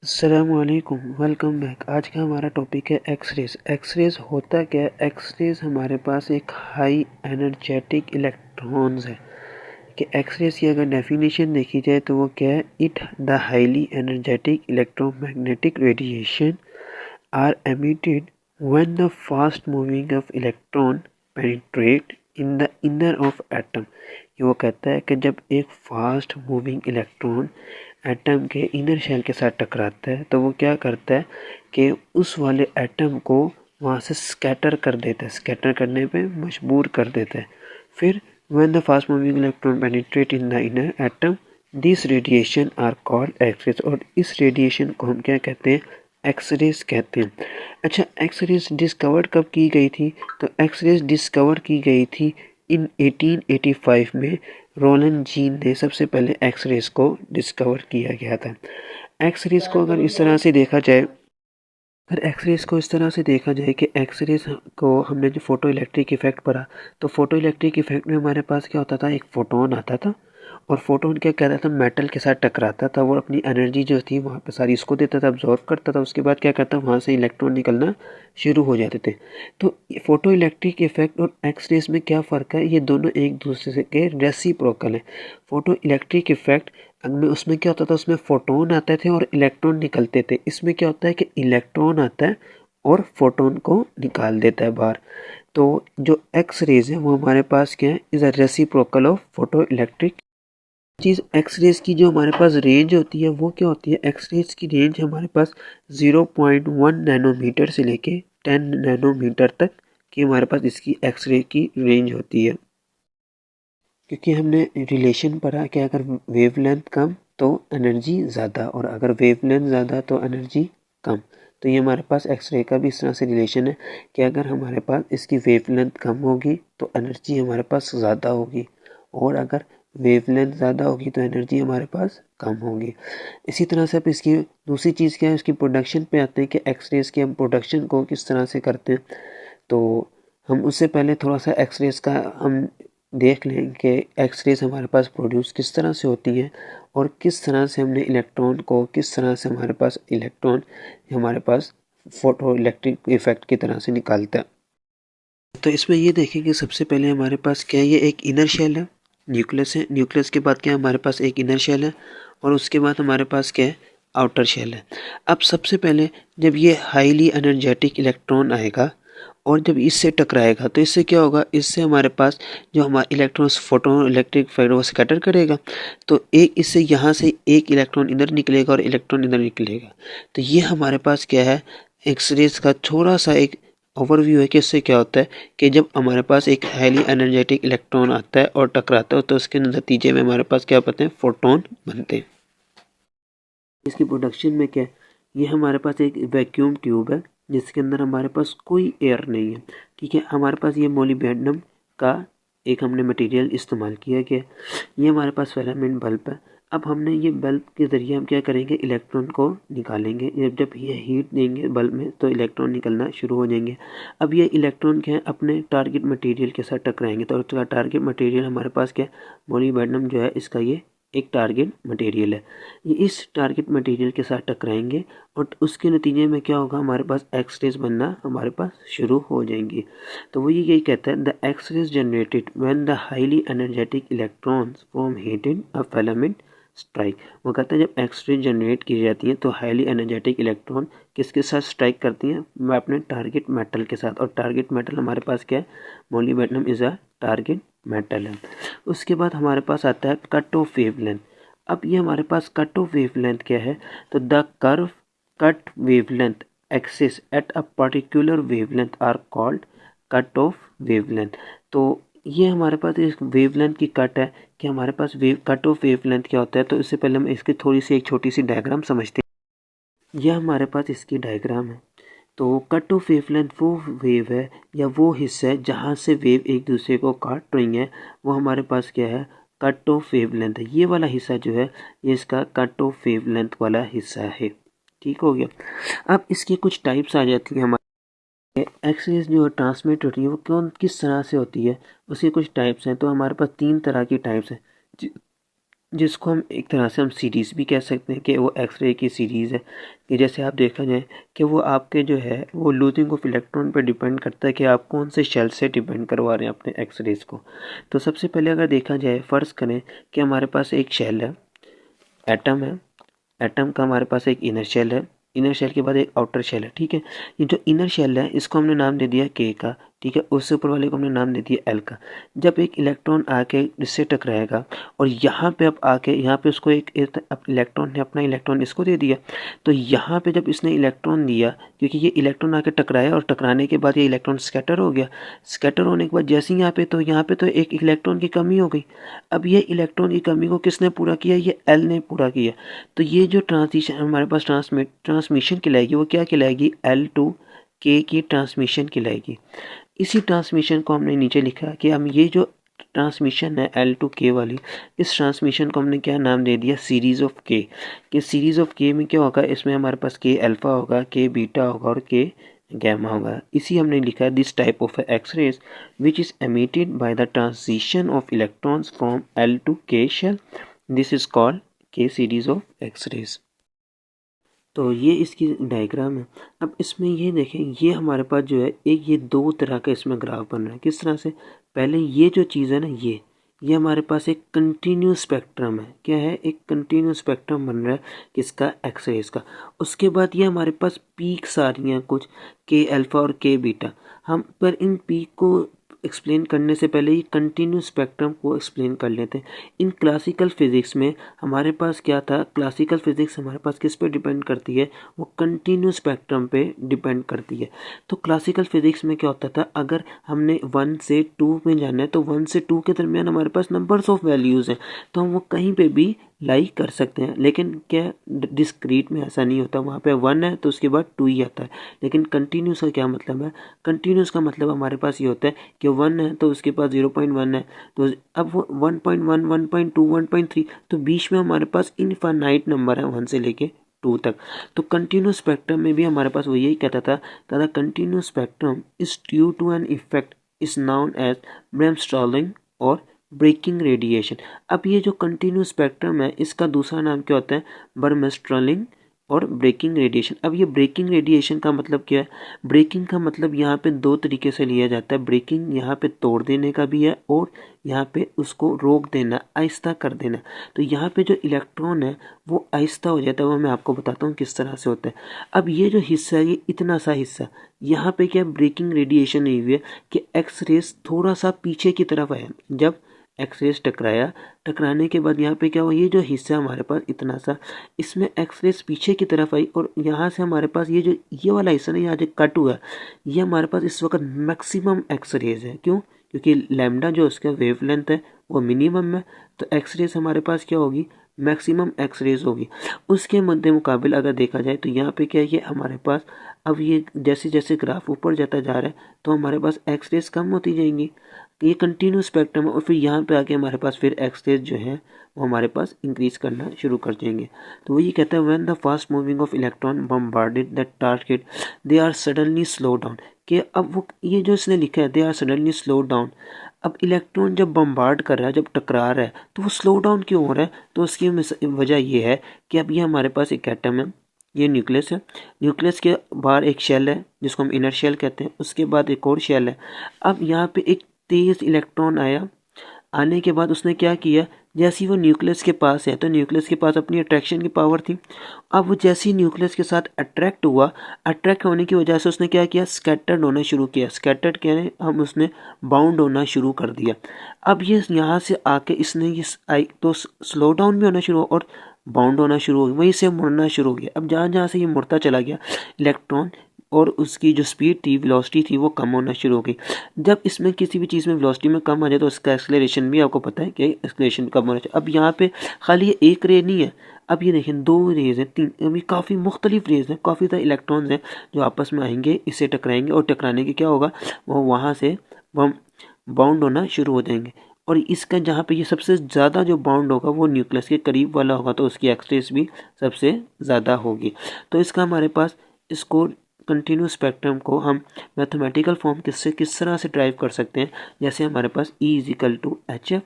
अस्सलामुअलैकुम, welcome back. आज का हमारा टॉपिक है एक्सरेज। एक्सरेज होता क्या है? एक्सरेज हमारे पास एक हाई एनर्जेटिक इलेक्ट्रॉन्स है कि एक्सरेज की अगर डेफिनेशन देखी जाए तो वो क्या है? It the highly energetic electromagnetic radiation are emitted when the fast moving of electron penetrate in the inner of atom. ये वो कहता है कि जब एक फास्ट मूविंग इलेक्ट्रॉन एटम के इनर शेल के साथ टकराता है तो वो क्या करता है कि उस वाले एटम को वहाँ से स्कैटर कर देता है, स्कैटर करने पे मजबूर कर देता है। फिर when the fast moving electron penetrate in the inner atom this radiation are called X rays. और इस रेडिएशन को हम क्या कहते हैं? एक्सरेज कहते हैं। अच्छा, एक्सरेज डिस्कवर कब की गई थी? तो एक्सरेज डिस्कवर की गई थी इन 1885 में। रोलन जीन ने सबसे पहले एक्सरेज को डिस्कवर किया गया था। एक्सरेज को अगर इस तरह से देखा जाए अगर एक्सरेज को इस तरह से देखा जाए कि एक्सरेज को हमने जो फोटो इलेक्ट्रिक इफेक्ट पढ़ा, तो फोटो इलेक्ट्रिक इफेक्ट में हमारे पास क्या होता था? एक फोटोन आता था और फोटोन क्या कहता था? मेटल के साथ टकराता था, वो अपनी एनर्जी जो थी वहाँ पे सारी इसको देता था, अब्जॉर्व करता था। उसके बाद क्या करता? वहाँ से इलेक्ट्रॉन निकलना शुरू हो जाते थे। तो फोटो इलेक्ट्रिक इफेक्ट और एक्सरेज में क्या फ़र्क है? ये दोनों एक दूसरे के रेसिप्रोकल है। फोटो इलेक्ट्रिक इफेक्ट में उसमें क्या होता था? उसमें फोटोन आते थे और इलेक्ट्रॉन निकलते थे। इसमें क्या होता है कि इलेक्ट्रॉन आता है और फोटोन को निकाल देता है बाहर। तो जो एक्स रेज है वो हमारे पास क्या है? Is a reciprocal of photo electric चीज़। एक्स रेज की जो हमारे पास रेंज होती है वो क्या होती है? एक्स रेज की रेंज हमारे पास 0.1 नैनोमीटर से लेके 10 नैनोमीटर तक की हमारे पास इसकी एक्स रे की रेंज होती है। क्योंकि हमने रिलेशन पढ़ा कि अगर वेवलेंथ कम तो एनर्जी ज़्यादा, और अगर वेवलेंथ ज़्यादा तो एनर्जी कम। तो ये हमारे पास एक्सरे का भी इस तरह से रिलेशन है कि अगर हमारे पास इसकी वेवलेंथ कम होगी तो एनर्जी हमारे पास ज़्यादा होगी, और अगर वेवलेंथ ज़्यादा होगी तो एनर्जी हमारे पास कम होगी। इसी तरह से अब इसकी दूसरी चीज़ क्या है? इसकी प्रोडक्शन पे आते हैं कि एक्सरेज की हम प्रोडक्शन को किस तरह से करते हैं। तो हम उससे पहले थोड़ा सा एक्सरेज का हम देख लें कि एक्सरेज हमारे पास प्रोड्यूस किस तरह से होती हैं और किस तरह से हमने इलेक्ट्रॉन को, किस तरह से हमारे पास इलेक्ट्रॉन हमारे पास फोटो इलेक्ट्रिक इफेक्ट की तरह से निकालता है। तो इसमें ये देखें कि सबसे पहले हमारे पास क्या है? ये एक इनर शेल है, न्यूक्लियस है। न्यूक्लियस के बाद क्या है? हमारे पास एक इनर शेल है, और उसके बाद हमारे पास क्या है? आउटर शेल है। अब सबसे पहले जब ये हाईली एनर्जेटिक इलेक्ट्रॉन आएगा और जब इससे टकराएगा तो इससे क्या होगा? इससे हमारे पास जो हमारा इलेक्ट्रॉन्स फोटो इलेक्ट्रिक फाइल वो स्कैटर करेगा। तो एक इससे यहाँ से एक इलेक्ट्रॉन इधर निकलेगा और इलेक्ट्रॉन इधर निकलेगा। तो ये हमारे पास क्या है? एक्सरेज का थोड़ा सा एक ओवरव्यू है कि इससे क्या होता है कि जब हमारे पास एक हाईली एनर्जेटिक इलेक्ट्रॉन आता है और टकराता है तो उसके नतीजे में हमारे पास क्या बनते हैं? फोटोन बनते हैं। इसकी प्रोडक्शन में क्या है? ये हमारे पास एक वैक्यूम ट्यूब है जिसके अंदर हमारे पास कोई एयर नहीं है। ठीक है, हमारे पास ये मोलिब्डेनम का एक हमने मटेरियल इस्तेमाल किया गया। ये हमारे पास फिलामेंट बल्ब है। अब हमने ये बल्ब के ज़रिए हम क्या करेंगे? इलेक्ट्रॉन को निकालेंगे। जब ये हीट देंगे बल्ब में तो इलेक्ट्रॉन निकलना शुरू हो जाएंगे। अब ये इलेक्ट्रॉन क्या है? अपने टारगेट मटेरियल के साथ टकराएंगे। तो उसका टारगेट मटेरियल हमारे पास क्या है? मोलिब्डेनम जो है इसका ये एक टारगेट मटेरियल है। ये इस टारगेट मटेरियल के साथ टकराएंगे और उसके नतीजे में क्या होगा? हमारे पास एक्स रेज बनना हमारे पास शुरू हो जाएंगी। तो वो यही कहता है the X rays generated when the highly energetic electrons from heated a filament strike. वो कहता है जब एक्स रे जनरेट की जाती है तो हाईली एनर्जेटिक इलेक्ट्रॉन किसके साथ स्ट्राइक करती हैं? मैं अपने टारगेट मेटल के साथ, और टारगेट मेटल हमारे पास क्या है? Molybdenum is a target metal है। उसके बाद हमारे पास आता है कट ऑफ वेवलेंथ। अब ये हमारे पास कट ऑफ वेवलेंथ क्या है? तो the curve cut wavelength axis at a particular wavelength are called cut off wavelength. तो ये हमारे पास इस वेवलेंथ की कट है कि हमारे पास वेव कट ऑफ वेवलेंथ क्या होता है। तो इससे पहले हम इसकी थोड़ी सी एक छोटी सी डायग्राम समझते हैं। यह हमारे पास इसकी डायग्राम है। तो कट ऑफ वेवलेंथ वो वेव है या वो हिस्सा है जहाँ से वेव एक दूसरे को काट रही है, वो हमारे पास क्या है? कट ऑफ वेवलेंथ है। ये वाला हिस्सा जो है ये इसका कट ऑफ वेवलेंथ वाला हिस्सा है। ठीक हो गया। अब इसकी कुछ टाइप्स आ जाती है हमारे। एक्सरेज जो ट्रांसमिट होती है वो किस तरह से होती है? उसकी कुछ टाइप्स हैं। तो हमारे पास तीन तरह की टाइप्स हैं जिसको हम एक तरह से हम सीरीज़ भी कह सकते हैं कि वो एक्सरे की सीरीज़ है। कि जैसे आप देखा जाए कि वो आपके जो है वो लूजिंग ऑफ इलेक्ट्रॉन पर डिपेंड करता है कि आप कौन से शेल से डिपेंड करवा रहे हैं अपने एक्सरेज को। तो सबसे पहले अगर देखा जाए, फ़र्ज़ करें कि हमारे पास एक शेल है, एटम है, एटम का हमारे पास एक इनर शेल है, इनर शेल के बाद एक आउटर शेल है। ठीक है, ये जो इनर शेल है इसको हमने नाम दे दिया के का। ठीक है, उससे ऊपर वाले को हमने नाम दे दिया एल का। जब एक इलेक्ट्रॉन आके इससे टकराएगा और यहाँ पे अब आके यहाँ पे उसको एक इलेक्ट्रॉन ने अपना इलेक्ट्रॉन इसको दे दिया, तो यहाँ पे जब इसने इलेक्ट्रॉन दिया, क्योंकि ये इलेक्ट्रॉन आके टकराया और टकराने के बाद ये इलेक्ट्रॉन स्कैटर हो गया। स्कैटर होने के बाद जैसे ही यहाँ पे तो एक इलेक्ट्रॉन की कमी हो गई। अब ये इलेक्ट्रॉन की कमी को किसने पूरा किया? ये एल ने पूरा किया। तो ये जो ट्रांजिशन हमारे पास ट्रांसमिशन कहलाएगी, वो क्या कहलाएगी? एल टू के की ट्रांसमिशन कहलाएगी। इसी ट्रांसमिशन को हमने नीचे लिखा कि हम ये जो ट्रांसमिशन है एल टू के वाली, इस ट्रांसमिशन को हमने क्या नाम दे दिया? सीरीज ऑफ के। कि सीरीज ऑफ के में क्या होगा? इसमें हमारे पास के अल्फा होगा, के बीटा होगा और के गैमा होगा। इसी हमने लिखा है this type of X rays which is emitted by the transition of electrons from L to K shell, this is called K series of X rays. तो ये इसकी डायग्राम है। अब इसमें ये देखें, ये हमारे पास जो है एक ये दो तरह का इसमें ग्राफ बन रहा है। किस तरह से? पहले ये जो चीज़ है ना, ये हमारे पास एक कंटिन्यूस स्पेक्ट्रम है। क्या है? एक कंटिन्यूस स्पेक्ट्रम बन रहा है किसका? एक्सरेज का। उसके बाद ये हमारे पास पीक्स आ रही हैं कुछ, के अल्फा और के बीटा। हम पर इन पीक को एक्सप्लेन करने से पहले ये कंटिन्यूस स्पेक्ट्रम को एक्सप्लेन कर लेते हैं। इन क्लासिकल फिज़िक्स में हमारे पास क्या था? क्लासिकल फिज़िक्स हमारे पास किस पे डिपेंड करती है? वो कंटिन्यूस स्पेक्ट्रम पे डिपेंड करती है। तो क्लासिकल फिज़िक्स में क्या होता था? अगर हमने 1 से 2 में जाना है तो 1 से 2 के दरमियान हमारे पास नंबर्स ऑफ वैल्यूज़ हैं, तो हम वो कहीं पे भी लाई कर सकते हैं। लेकिन क्या डिस्क्रीट में ऐसा नहीं होता? वहाँ पे 1 है तो उसके बाद 2 ही आता है। लेकिन कंटिन्यूस का क्या मतलब है? कंटिन्यूस का मतलब हमारे पास ये होता है कि 1 है तो उसके पास 0.1 है, तो अब वो 1.1, 1.2, 1.3, तो बीच में हमारे पास इनफाइनाइट नंबर है 1 से लेके 2 तक। तो कंटिन्यूस स्पेक्ट्रम में भी हमारे पास वो यही कहता था, दादा continuous spectrum is due to an effect is known as bremsstrahlung और ब्रेकिंग रेडिएशन। अब ये जो कंटिन्यूस स्पेक्ट्रम है इसका दूसरा नाम क्या होता है? ब्रैमस्टॉलिंग और ब्रेकिंग रेडिएशन। अब ये ब्रेकिंग रेडिएशन का मतलब क्या है? ब्रेकिंग का मतलब यहाँ पे दो तरीके से लिया जाता है। ब्रेकिंग यहाँ पे तोड़ देने का भी है और यहाँ पे उसको रोक देना, आहिस्ता कर देना। तो यहाँ पे जो इलेक्ट्रॉन है वो आहिस्ता हो जाता है, वो मैं आपको बताता हूँ किस तरह से होता है। अब ये जो हिस्सा है, ये इतना सा हिस्सा, यहाँ पे क्या ब्रेकिंग रेडिएशन नहीं हुई है कि एक्स रेस थोड़ा सा पीछे की तरफ आया। जब एक्सरेस टकराया, टकराने के बाद यहाँ पे क्या हुआ? ये जो हिस्सा हमारे पास इतना सा, इसमें एक्सरेस पीछे की तरफ आई और यहाँ से हमारे पास ये जो ये वाला हिस्सा ना, यहाँ जो कट हुआ, ये हमारे पास इस वक्त मैक्सिमम एक्सरेज है। क्यों? क्योंकि लैम्डा जो उसका वेवलेंथ है वो मिनिमम है, तो एक्सरेज हमारे पास क्या होगी? मैक्सिमम एक्सरेज होगी। उसके मध्य मुकाबिल अगर देखा जाए तो यहाँ पे क्या है? ये हमारे पास अब ये जैसे जैसे ग्राफ ऊपर जाता जा रहा है तो हमारे पास एक्सरेज कम होती जाएंगी। ये कंटिन्यू स्पेक्ट्रम है और फिर यहाँ पे आके हमारे पास फिर एक्सरेज जो है वो हमारे पास इंक्रीज करना शुरू कर देंगे। तो वही कहता है when the fast moving of electron bombarded that target they are suddenly slow down. कि अब वो ये जो इसने लिखा है they are suddenly slow down, अब इलेक्ट्रॉन जब बम्बार्ड कर रहा है, जब टकरा रहा है, तो वो स्लो डाउन क्यों हो रहा है? तो उसकी वजह ये है कि अब ये हमारे पास एक एटम है, ये न्यूक्लियस है, न्यूक्लियस के बाहर एक शेल है जिसको हम इनर शेल कहते हैं, उसके बाद एक और शेल है। अब यहाँ पे एक तेज इलेक्ट्रॉन आया, आने के बाद उसने क्या किया? जैसे ही वो न्यूक्लियस के पास है तो न्यूक्लियस के पास अपनी अट्रैक्शन की पावर थी। अब वो जैसे ही न्यूक्लियस के साथ अट्रैक्ट हुआ, अट्रैक्ट होने की वजह से उसने क्या किया? स्कैटर्ड होना शुरू किया। स्कैटर्ड कहने हम उसने बाउंड होना शुरू कर दिया। अब ये यहाँ से आके इसने ये आई तो स्लो डाउन भी होना शुरू हुआ और बाउंड होना शुरू हो गया, वहीं से मुड़ना शुरू हो गया। अब जहाँ जहाँ से ये मुड़ता चला गया इलेक्ट्रॉन, और उसकी जो स्पीड थी, वेलोसिटी थी, वो कम होना शुरू हो गई। जब इसमें किसी भी चीज़ में वेलोसिटी में कम आ जाए तो उसका एक्सेलरेशन भी आपको पता है कि एक्सेलरेशन कम होना चाहिए। अब यहाँ पे खाली ये एक रे नहीं है, अब ये देखें दो रेज हैं, तीन, अभी काफ़ी मुख्तलिफ रेज हैं, काफ़ी सारे इलेक्ट्रॉन्स हैं जो आपस में आएंगे, इससे टकराएंगे और टकराने के क्या होगा? वो वहाँ से वो बाउंड होना शुरू हो जाएंगे। और इसका जहाँ पे ये सबसे ज़्यादा जो बाउंड होगा वो न्यूक्लियस के करीब वाला होगा, तो उसकी एक्सेस भी सबसे ज़्यादा होगी। तो इसका हमारे पास इसको कंटिन्यूस स्पेक्ट्रम को हम मैथमेटिकल फॉर्म किस तरह से ड्राइव कर सकते हैं, जैसे हमारे पास E equal to H F.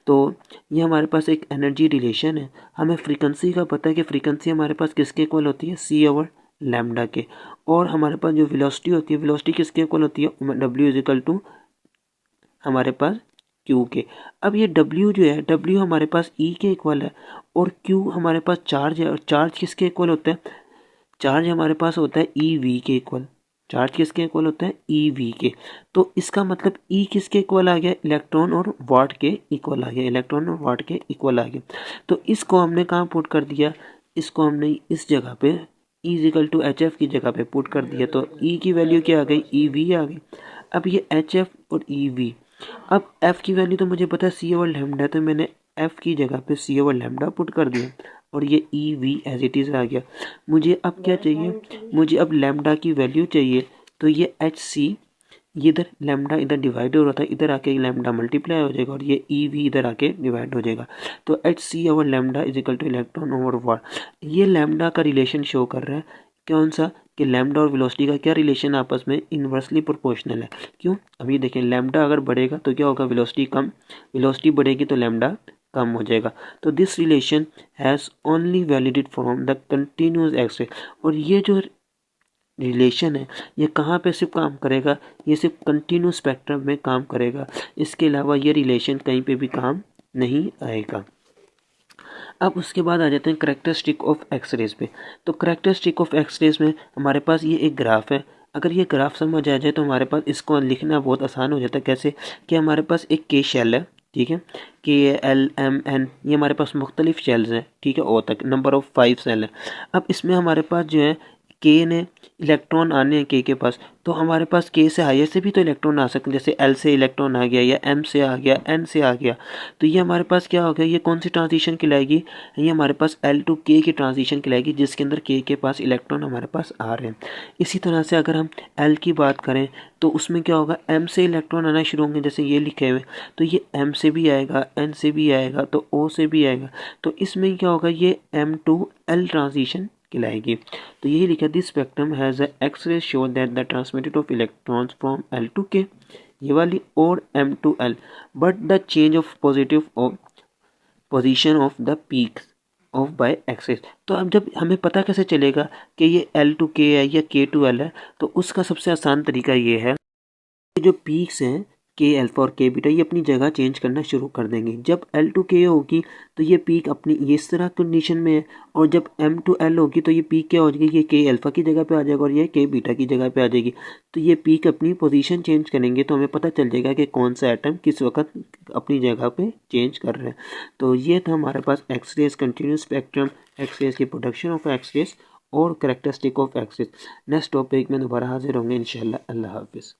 तो ये हमारे पास एक एनर्जी रिलेशन है। हमें फ्रीक्वेंसी का पता है कि फ्रीक्वेंसी हमारे पास किसके इक्वल होती है, C ओवर लैम्डा के। और हमारे पास जो वेलोसिटी होती है, वेलोसिटी किसके इक्वल होती है, W इजिकल टू हमारे पास Q के। अब ये W जो है, W हमारे पास E के इक्वल है और Q हमारे पास चार्ज है, और चार्ज किसके इक्वल होता है, चार्ज हमारे पास होता है EV के इक्वल। चार्ज किसके इक्वल होता है, EV के। तो इसका मतलब E किसके इक्वल आ गया, इलेक्ट्रॉन और वाट के इक्वल आ गया, इलेक्ट्रॉन और वाट के इक्वल आ गया। तो इसको हमने कहाँ पुट कर दिया, इसको हमने इस जगह पे E equal to H F की जगह पे पुट कर दिया। तो E की वैल्यू क्या आ गई, EV आ गई। अब ये HF और EV, अब F की वैल्यू तो मुझे पता है C ओवर लैम्डा, तो मैंने F की जगह पे C ओवर लैम्डा पुट कर दिया और ये EV एज इट इज़ आ गया। मुझे अब क्या चाहिए, मुझे अब लैम्डा की वैल्यू चाहिए। तो ये HC, ये इधर लैम्डा इधर डिवाइड हो रहा था, इधर आके लैम्डा मल्टीप्लाई हो जाएगा और ये EV इधर आके डिवाइड हो जाएगा। तो HC over lambda is equal to electron over watt. ये लैम्डा का रिलेशन शो कर रहा है, कौन सा, कि लैम्डा और वेलोसिटी का क्या रिलेशन आपस में इन्वर्सली प्रोपोर्शनल है। क्यों, अभी देखें, लैम्डा अगर बढ़ेगा तो क्या होगा, वेलोसिटी कम, वेलोसिटी बढ़ेगी तो लैम्डा कम हो जाएगा। तो this relation has only validated from the continuous X-ray. और ये जो रिलेशन है ये कहाँ पे सिर्फ काम करेगा, ये सिर्फ कंटिन्यूस स्पेक्ट्रम में काम करेगा, इसके अलावा ये रिलेशन कहीं पे भी काम नहीं आएगा। अब उसके बाद आ जाते हैं करेक्टरिस्टिक ऑफ एक्सरेज पे। तो करेक्टरिस्टिक ऑफ एक्सरेज में हमारे पास ये एक ग्राफ है। अगर ये ग्राफ समझ आ जाए तो हमारे पास इसको लिखना बहुत आसान हो जाता है। कैसे, कि हमारे पास एक के शेल है, ठीक है, KLMN, ये हमारे पास मुख्तलिफ शेल्स हैं, ठीक है, ओ तक नंबर ऑफ 5 सेल है। अब इसमें हमारे पास जो है के ने इलेक्ट्रॉन आने हैं के पास, तो हमारे पास के से हायर से भी तो इलेक्ट्रॉन आ सकते हैं, जैसे L से इलेक्ट्रॉन आ गया या M से आ गया, N से आ गया। तो ये हमारे पास क्या हो गया, ये कौन सी ट्रांजिशन कहलाएगी, ये हमारे पास L टू K की ट्रांजिशन कहलाएगी, जिसके अंदर के पास इलेक्ट्रॉन हमारे पास आ रहे हैं। इसी तरह से अगर हम L की बात करें तो उसमें क्या होगा, M से इलेक्ट्रॉन आना शुरू होंगे, जैसे ये लिखे हुए, तो ये M से भी आएगा, N से भी आएगा, तो O से भी आएगा। तो इसमें क्या होगा, ये M टू L ट्रांजिशन कहलाएगी। तो यही लिखा, this spectrum has X ray show that the transmitted of electrons from L to K, ये वाली, और M to L, but the change of positive of position of the peaks of by axis. तो अब जब हमें पता कैसे चलेगा कि ये L टू K है या K टू L है, तो उसका सबसे आसान तरीका ये है, जो पीक्स हैं के अल्फा और के बीटा, ये अपनी जगह चेंज करना शुरू कर देंगे। जब L टू K होगी तो ये पीक अपनी ये इस तरह कंडीशन में है, और जब M टू L होगी तो ये पीक क्या हो जाएगी, ये के अल्फा की जगह पे आ जाएगा और ये के बीटा की जगह पे आ जाएगी। तो ये पीक अपनी पोजीशन चेंज करेंगे, तो हमें पता चल जाएगा कि कौन सा एटम किस वक्त अपनी जगह पे चेंज कर रहे हैं। तो ये था हमारे पास एक्सरेज, कंटिन्यूस स्पेक्ट्रम, एक्सरेज की प्रोडक्शन ऑफ एक्सरेज और characteristic of X rays. Next topic में दोबारा हाजिर होंगे इंशाल्लाह। अल्लाह हाफिज़।